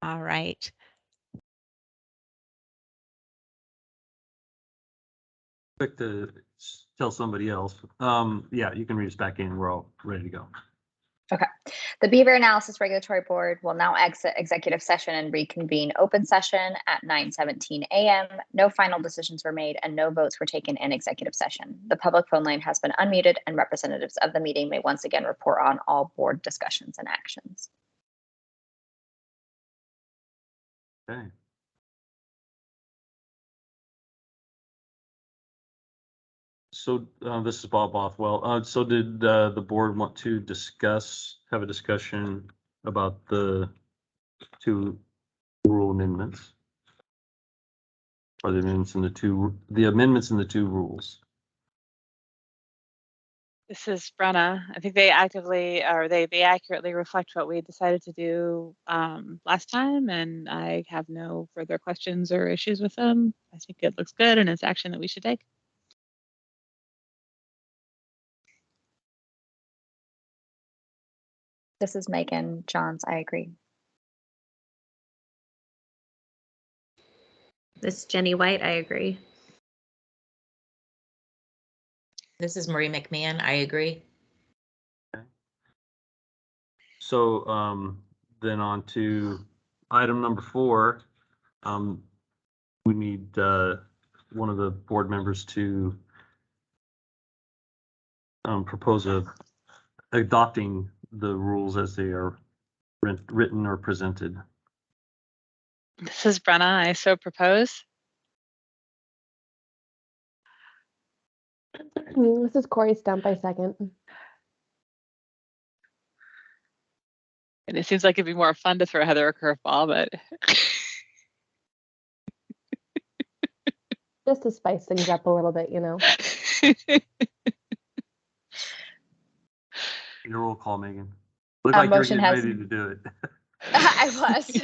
All right. Quick to tell somebody else. Yeah, you can read us back in. We're all ready to go. Okay. The Behavior Analysis Regulatory Board will now exit executive session and reconvene open session at 9:17 a.m. No final decisions were made and no votes were taken in executive session. The public phone line has been unmuted and representatives of the meeting may once again report on all board discussions and actions. Okay. So this is Bob Bothwell. So did the board want to have a discussion about the two rule amendments? Or the amendments in the two rules? This is Brenna. I think they accurately reflect what we decided to do last time, and I have no further questions or issues with them. I think it looks good and it's action that we should take. This is Megan Johns. I agree. This is Jenny White. I agree. This is Marie McMahon. I agree. Okay. So then on to item number 4. We need one of the board members to propose adopting the rules as they are written or presented. This is Brenna. I so propose. This is Corey Stump. I second. And it seems like it'd be more fun to throw Heather a curveball, but Just to spice things up a little bit, you know. Your roll call, Megan. Look like you're getting ready to do it. I was.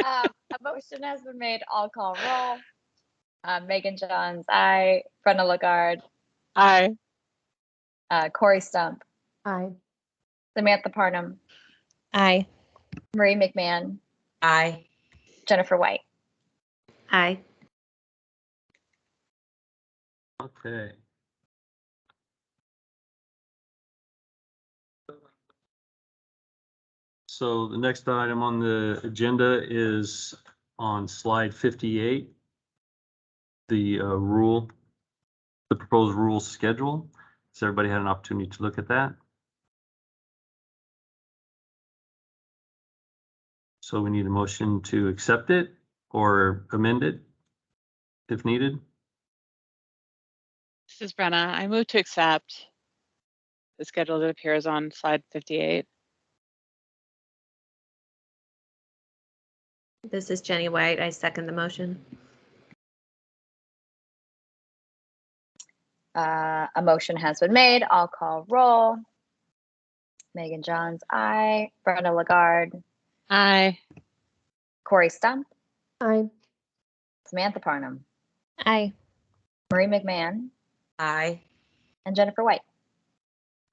A motion has been made. I'll call roll. Megan Johns, aye. Brenna Lagarde. Aye. Corey Stump. Aye. Samantha Parnham. Aye. Marie McMahon. Aye. Jennifer White. Aye. Okay. So the next item on the agenda is on slide 58. The proposed rule schedule. Has everybody had an opportunity to look at that? So we need a motion to accept it or amend it if needed. This is Brenna. I move to accept the schedule that appears on slide 58. This is Jenny White. I second the motion. A motion has been made. I'll call roll. Megan Johns, aye. Brenna Lagarde. Aye. Corey Stump. Aye. Samantha Parnham. Aye. Marie McMahon. Aye. And Jennifer White.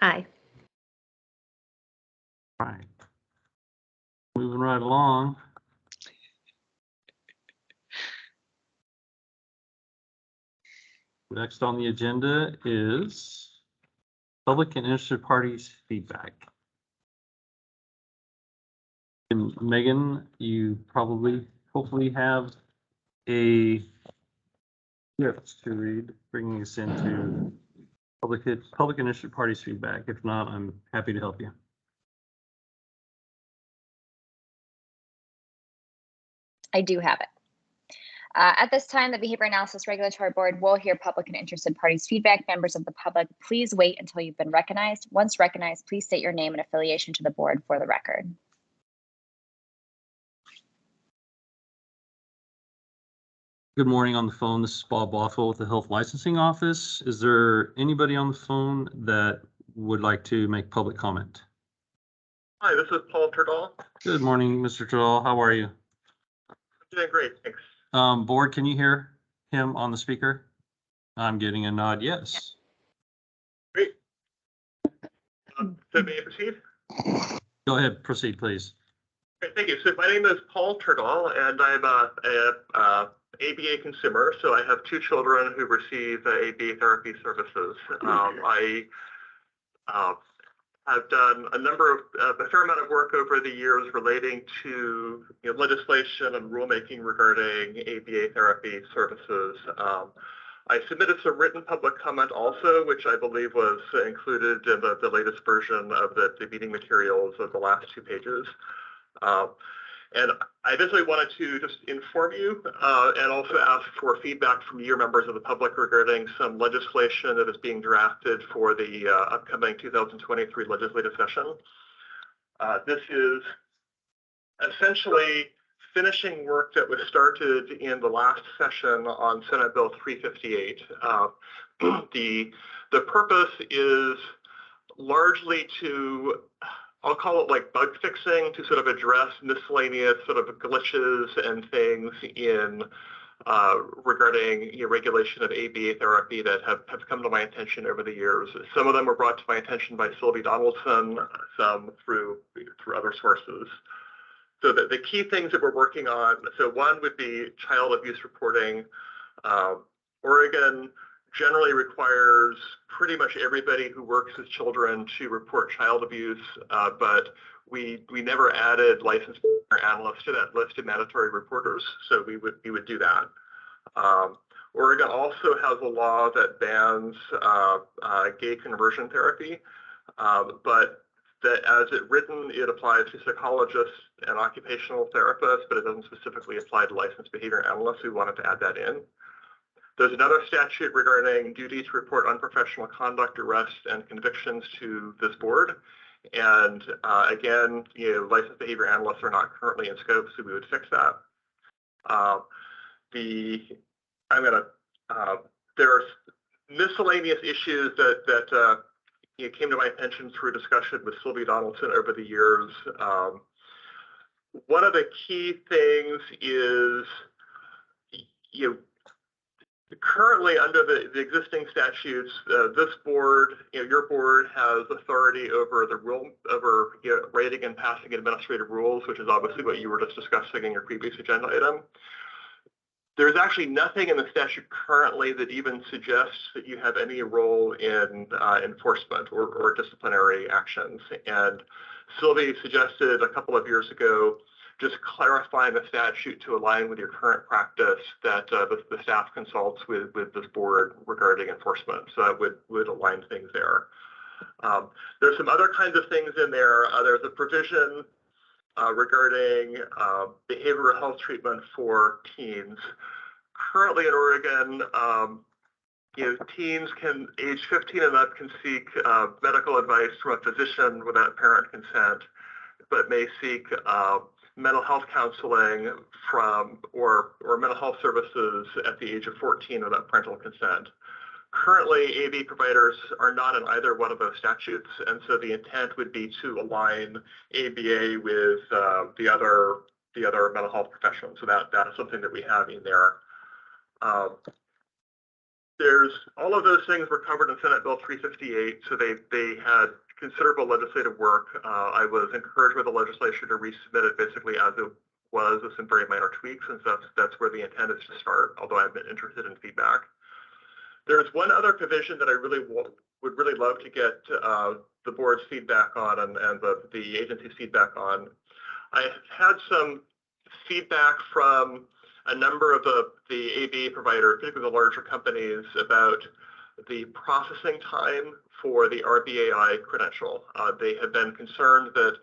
Aye. All right. Moving right along. Next on the agenda is public and interested parties feedback. And Megan, you hopefully have a gift to read, bringing us into public and interested parties feedback. If not, I'm happy to help you. I do have it. At this time, the Behavior Analysis Regulatory Board will hear public and interested parties' feedback. Members of the public, please wait until you've been recognized. Once recognized, please state your name and affiliation to the board for the record. Good morning on the phone. This is Bob Bothwell with the Health Licensing Office. Is there anybody on the phone that would like to make public comment? Hi, this is Paul Turdahl. Good morning, Mr. Turdahl. How are you? I'm doing great, thanks. Board, can you hear him on the speaker? I'm getting a nod, yes. Great. So may I proceed? Go ahead, proceed, please. Great, thank you. So my name is Paul Turdahl, and I'm a ABA consumer. So I have two children who receive ABA therapy services. I have done a fair amount of work over the years relating to legislation and rulemaking regarding ABA therapy services. I submitted some written public comment also, which I believe was included in the latest version of the meeting materials of the last 2 pages. And I basically wanted to just inform you and also ask for feedback from your members of the public regarding some legislation that is being drafted for the upcoming 2023 legislative session. This is essentially finishing work that was started in the last session on Senate Bill 358. The purpose is largely to, I'll call it like bug fixing, to sort of address miscellaneous sort of glitches and things in regarding regulation of ABA therapy that have come to my attention over the years. Some of them were brought to my attention by Sylvie Donaldson, some through other sources. So the key things that we're working on, so one would be child abuse reporting. Oregon generally requires pretty much everybody who works with children to report child abuse, but we never added licensed analysts to that list of mandatory reporters, so we would do that. Oregon also has a law that bans gay conversion therapy, but that as it written, it applies to psychologists and occupational therapists, but it doesn't specifically apply to licensed behavior analysts. We wanted to add that in. There's another statute regarding duty to report unprofessional conduct, arrests, and convictions to this board. And again, licensed behavior analysts are not currently in scope, so we would fix that. There's miscellaneous issues that came to my attention through discussion with Sylvie Donaldson over the years. One of the key things is, currently under the existing statutes, this board, your board has authority over writing and passing administrative rules, which is obviously what you were just discussing in your previous agenda item. There's actually nothing in the statute currently that even suggests that you have any role in enforcement or disciplinary actions. And Sylvie suggested a couple of years ago just clarifying the statute to align with your current practice that the staff consults with this board regarding enforcement. So that would align things there. There's some other kinds of things in there. There's a provision regarding behavioral health treatment for teens. Currently in Oregon, teens age 15 and up can seek medical advice from a physician without parent consent, but may seek mental health counseling or mental health services at the age of 14 without parental consent. Currently, AV providers are not in either one of those statutes, and so the intent would be to align ABA with the other mental health professionals. So that is something that we have in there. There's all of those things were covered in Senate Bill 358, so they had considerable legislative work. I was encouraged by the legislature to resubmit it basically as it was with some very minor tweaks, and so that's where the intent is to start, although I've been interested in feedback. There's one other provision that I would really love to get the board's feedback on and the agency's feedback on. I had some feedback from a number of the ABA providers, particularly the larger companies, about the processing time for the RBAI credential. They have been concerned that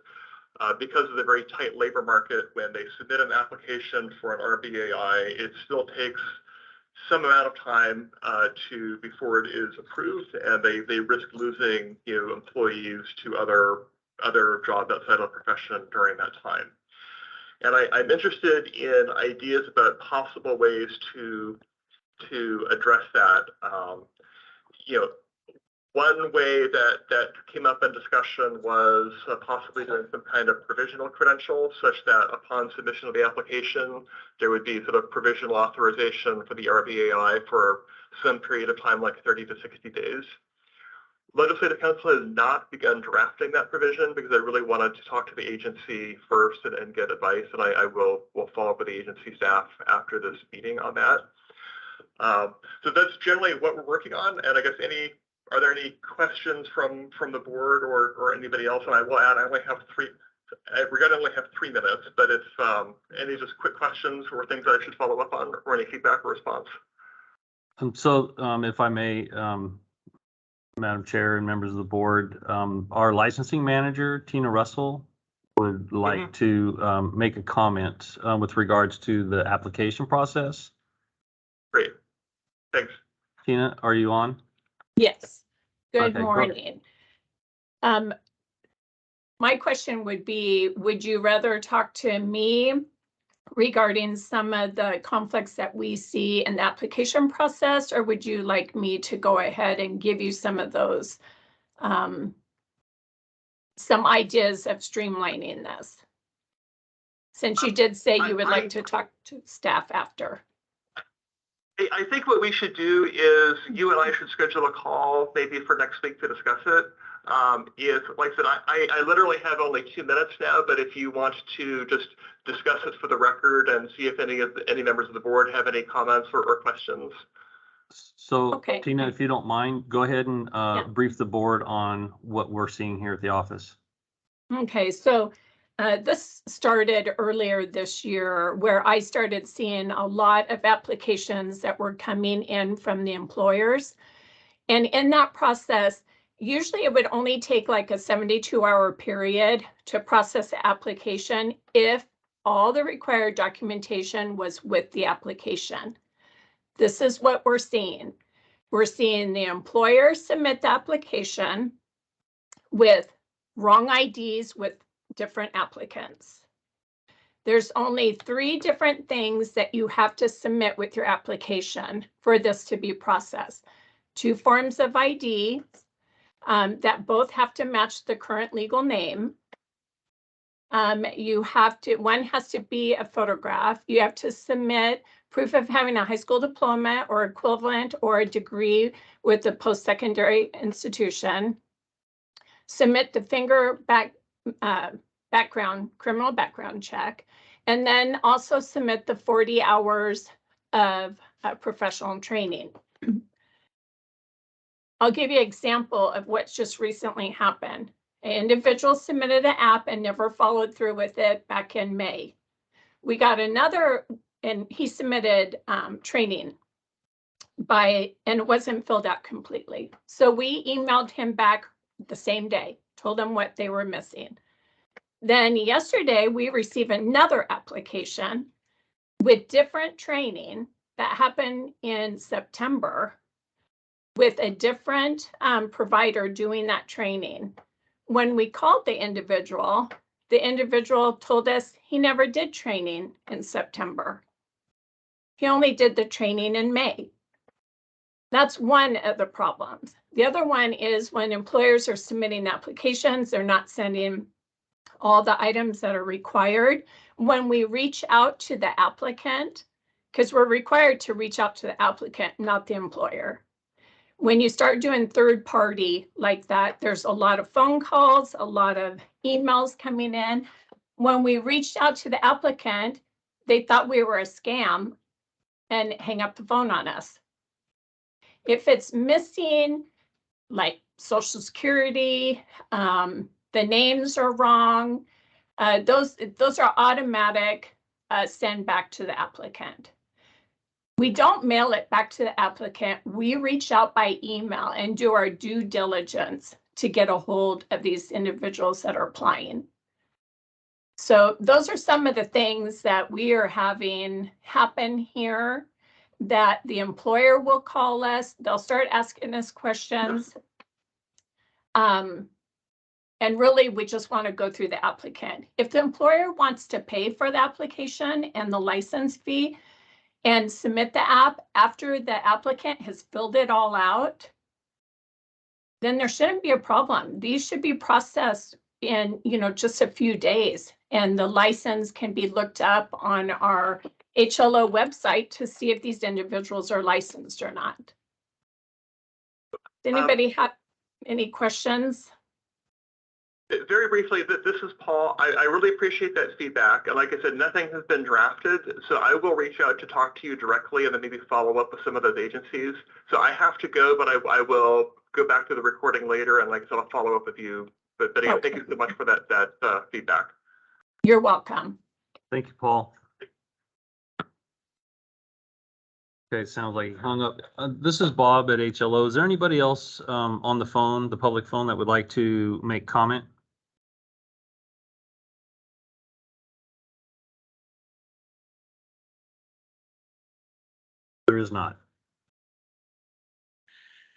because of the very tight labor market, when they submit an application for an RBAI, it still takes some amount of time before it is approved, and they risk losing employees to other jobs outside of the profession during that time. And I'm interested in ideas about possible ways to address that. One way that came up in discussion was possibly doing some kind of provisional credential, such that upon submission of the application, there would be sort of provisional authorization for the RBAI for some period of time, like 30 to 60 days. Legislative Council has not begun drafting that provision because I really wanted to talk to the agency first and get advice, and I will follow up with the agency staff after this meeting on that. So that's generally what we're working on, and I guess are there any questions from the board or anybody else? And I will add, we're going to only have 3 minutes, but if any just quick questions or things that I should follow up on or any feedback or response. So if I may, Madam Chair and members of the board, our licensing manager, Tina Russell, would like to make a comment with regards to the application process. Great. Thanks. Tina, are you on? Yes. Good Okay, morning. My question would be, would you rather talk to me regarding some of the conflicts that we see in the application process, or would you like me to go ahead and give you some of those, some ideas of streamlining this? Since you did say you would like to talk to staff after. I think what we should do is you and I should schedule a call maybe for next week to discuss it. If, like I said, I literally have only 2 minutes now, but if you want to just discuss it for the record and see if any members of the board have any comments or questions. So, Okay. Tina, if you don't mind, go ahead and brief the board on what we're seeing here at the office. Okay, so this started earlier this year where I started seeing a lot of applications that were coming in from the employers. And in that process, usually it would only take like a 72-hour period to process the application if all the required documentation was with the application. This is what we're seeing. We're seeing the employer submit the application with wrong IDs with different applicants. There's only 3 different things that you have to submit with your application for this to be processed. 2 forms of ID that both have to match the current legal name. One has to be a photograph. You have to submit proof of having a high school diploma or equivalent or a degree with a post-secondary institution. Submit the criminal background check, and then also submit the 40 hours of professional training. I'll give you an example of what's just recently happened. An individual submitted an app and never followed through with it back in May. We got another, and he submitted training and it wasn't filled out completely. So we emailed him back the same day, told him what they were missing. Then yesterday we received another application with different training that happened in September with a different provider doing that training. When we called the individual told us he never did training in September. He only did the training in May. That's one of the problems. The other one is when employers are submitting applications, they're not sending all the items that are required. When we reach out to the applicant, because we're required to reach out to the applicant, not the employer. When you start doing third party like that, there's a lot of phone calls, a lot of emails coming in. When we reached out to the applicant, they thought we were a scam and hang up the phone on us. If it's missing, like Social Security, the names are wrong, those are automatic send back to the applicant. We don't mail it back to the applicant. We reach out by email and do our due diligence to get a hold of these individuals that are applying. So those are some of the things that we are having happen here, that the employer will call us. They'll start asking us questions. And really, we just want to go through the applicant. If the employer wants to pay for the application and the license fee, and submit the app after the applicant has filled it all out, then there shouldn't be a problem. These should be processed in, just a few days, and the license can be looked up on our HLO website to see if these individuals are licensed or not. Does anybody have? Any questions? Very briefly, this is Paul. I really appreciate that feedback. And like I said, nothing has been drafted, so I will reach out to talk to you directly and then maybe follow up with some of those agencies. So I have to go, but I will go back to the recording later, and like I said, I'll follow up with you. But again, Okay. thank you so much for that feedback. You're welcome. Thank you, Paul. Okay, sounds like he hung up. This is Bob at HLO. Is there anybody else on the phone, the public phone, that would like to make comment? There is not.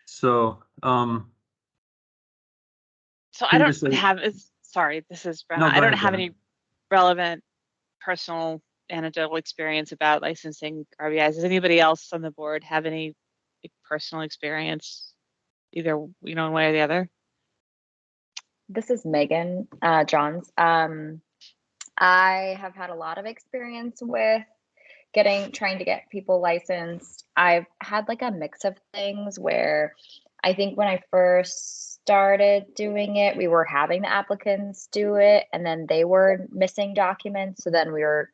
So, So I don't previously- have, sorry, this is Brenna. No, go I don't ahead, have Brenna. any relevant personal anecdotal experience about licensing RBIs. Does anybody else on the board have any personal experience, either, one way or the other? This is Megan Johns. I have had a lot of experience with trying to get people licensed. I've had like a mix of things where I think when I first started doing it, we were having the applicants do it and then they were missing documents. So then we were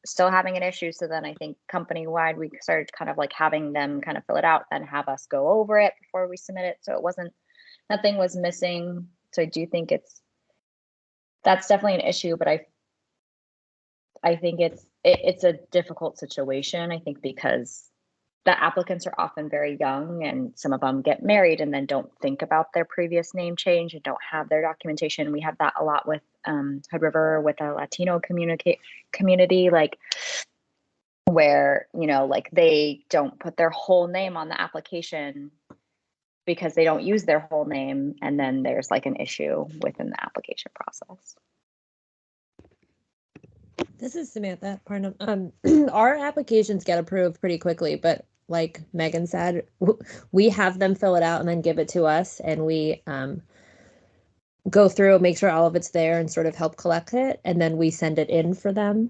still having an issue. So then I think company-wide, we started kind of like having them kind of fill it out and have us go over it before we submit it. So nothing was missing. So I do think that's definitely an issue, but I think it's a difficult situation, I think, because the applicants are often very young and some of them get married and then don't think about their previous name change and don't have their documentation. We have that a lot with Hood River, with the Latino community, like where, like they don't put their whole name on the application because they don't use their whole name. And then there's like an issue within the application process. This is Samantha Parnham. Our applications get approved pretty quickly, but like Megan said, we have them fill it out and then give it to us, and we go through, make sure all of it's there, and sort of help collect it, and then we send it in for them.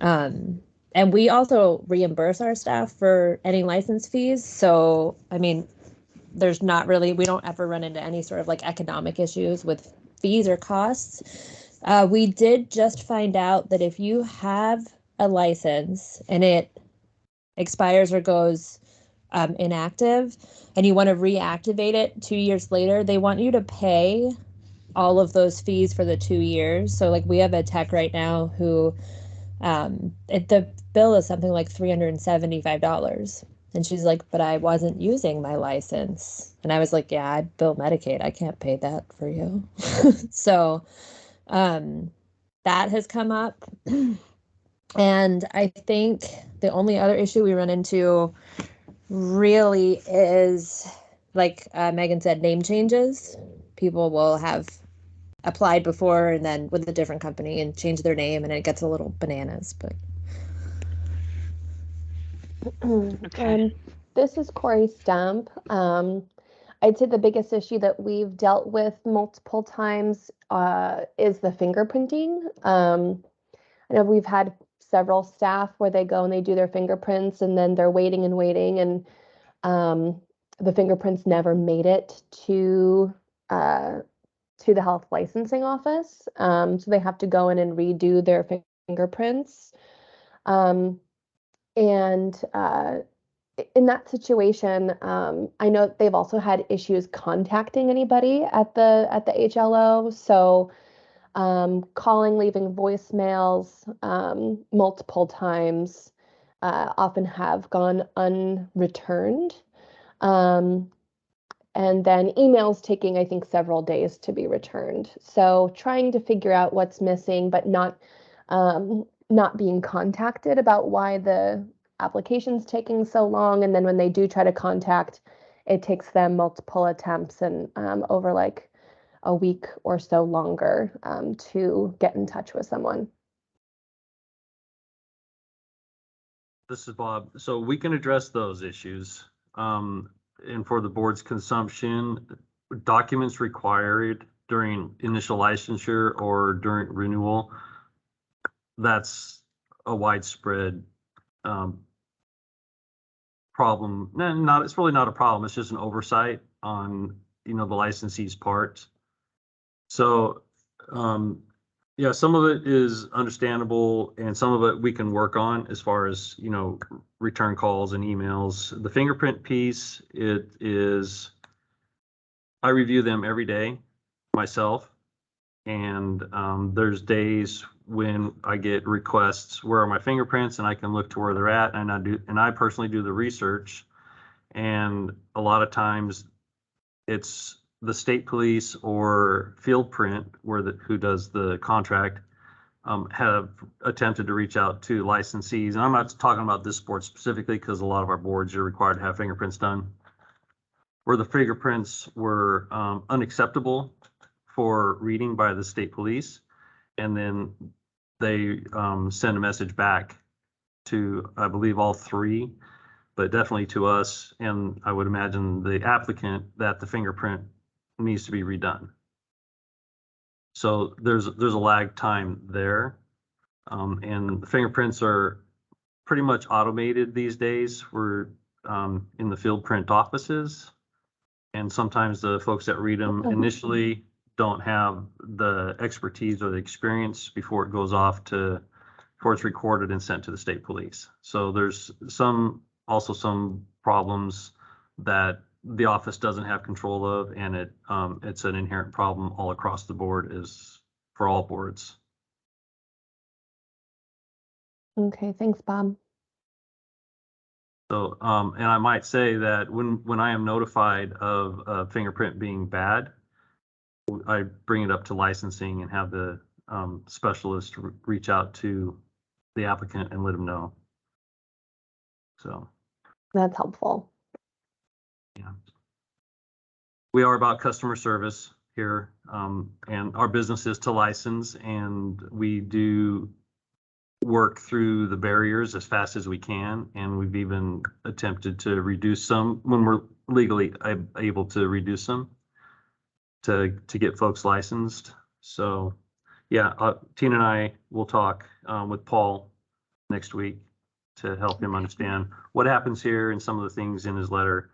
And we also reimburse our staff for any license fees. So, I mean, we don't ever run into any sort of like economic issues with fees or costs. We did just find out that if you have a license and it expires or goes inactive and you want to reactivate it 2 years later, they want you to pay all of those fees for the 2 years. So like we have a tech right now who the bill is something like $375. And she's like, but I wasn't using my license. And I was like, yeah, I bill Medicaid. I can't pay that for you. So that has come up. And I think the only other issue we run into really is, like Megan said, name changes. People will have applied before and then with a different company and change their name, and it gets a little bananas. But Okay. This is Corey Stump. I'd say the biggest issue that we've dealt with multiple times is the fingerprinting. I know we've had several staff where they go and they do their fingerprints and then they're waiting and the fingerprints never made it to the health licensing office. So they have to go in and redo their fingerprints. And in that situation, I know they've also had issues contacting anybody at the HLO. So calling, leaving voicemails multiple times often have gone unreturned. And then emails taking, I think, several days to be returned. So trying to figure out what's missing, but not being contacted about why the application's taking so long. And then when they do try to contact, it takes them multiple attempts and over like a week or so longer to get in touch with someone. This is Bob. So we can address those issues. And for the board's consumption, documents required during initial licensure or during renewal, that's a widespread problem. It's really not a problem. It's just an oversight on the licensee's part. So, yeah, some of it is understandable and some of it we can work on as far as, return calls and emails. The fingerprint piece, I review them every day myself. And there's days when I get requests, where are my fingerprints? And I can look to where they're at, and I personally do the research. And a lot of times it's the state police or Field Print, who does the contract, have attempted to reach out to licensees. And I'm not talking about this board specifically, because a lot of our boards are required to have fingerprints done, where the fingerprints were unacceptable for reading by the state police. And then they send a message back to, I believe, all three, but definitely to us, and I would imagine the applicant, that the fingerprint needs to be redone. So there's a lag time there. And the fingerprints are pretty much automated these days. We're in the Field Print offices, and sometimes the folks that read them initially don't have the expertise or the experience before it goes off before it's recorded and sent to the state police. So there's also some problems that the office doesn't have control of, and it's an inherent problem all across the board, is for all boards. Okay, thanks, Bob. So, and I might say that when I am notified of a fingerprint being bad, I bring it up to licensing and have the specialist reach out to the applicant and let them know. So That's helpful. yeah, we are about customer service here, and our business is to license, and we do work through the barriers as fast as we can, and we've even attempted to reduce some when we're legally able to reduce them to get folks licensed. So yeah, Tina and I will talk with Paul next week to help him understand what happens here and some of the things in his letter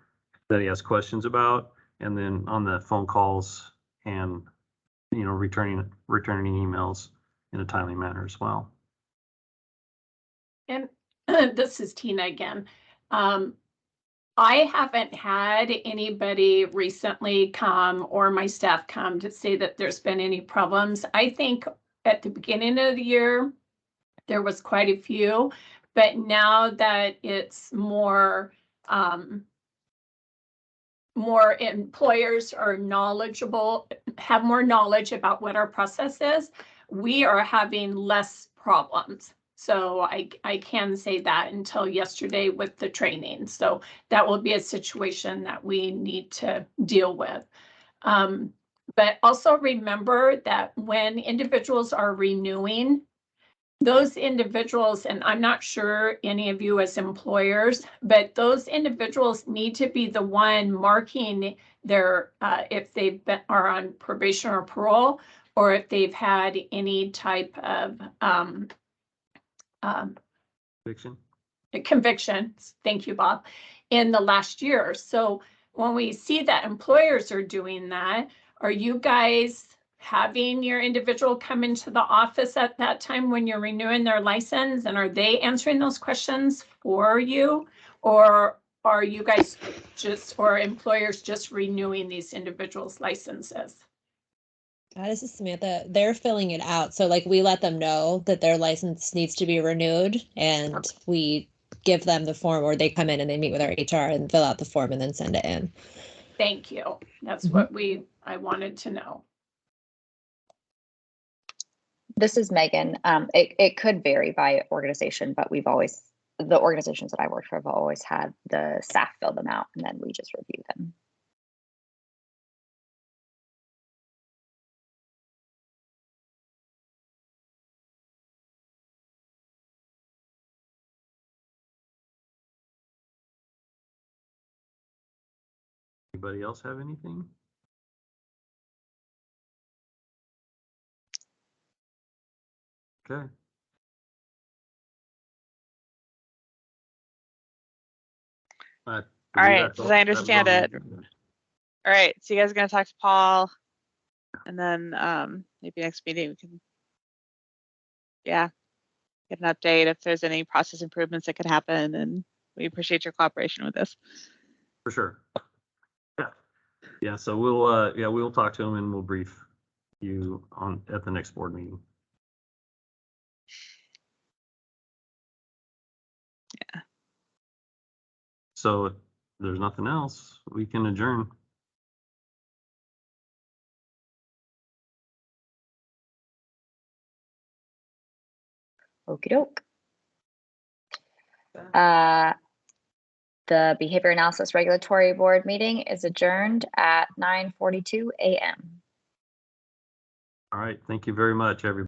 that he has questions about, and then on the phone calls and returning emails in a timely manner as well. And this is Tina again. I haven't had anybody recently come, or my staff come, to say that there's been any problems. I think at the beginning of the year, there was quite a few, but now that it's more employers are knowledgeable, have more knowledge about what our process is, we are having less problems. So I can say that until yesterday with the training. So that will be a situation that we need to deal with. But also remember that when individuals are renewing, those individuals, and I'm not sure any of you as employers, but those individuals need to be the one marking their, if they've been, are on probation or parole, or if they've had any type of convictions, thank you, Bob, in the last year. So when we see that employers are doing that, are you guys having your individual come into the office at that time when you're renewing their license, and are they answering those questions for you? Or are you guys or employers just renewing these individuals' licenses? This is Samantha. They're filling it out. So like we let them know that their license needs to be renewed, and we give them the form, or they come in and they meet with our HR and fill out the form and then send it in. Thank you. That's what I wanted to know. This is Megan. It could vary by organization, but the organizations that I worked for have always had the staff fill them out, and then we just review them. Anybody else have anything? Okay. All right, as I understand it, All right, so you guys are gonna talk to Paul, and then maybe next meeting we can, yeah, get an update if there's any process improvements that could happen, and we appreciate your cooperation with this. For sure. Yeah. Yeah, so we'll talk to him and we'll brief you on at the next board meeting. Yeah. So if there's nothing else, we can adjourn. Okie doke. The Behavior Analysis Regulatory Board meeting is adjourned at 9:42 a.m. All right, thank you very much, everybody.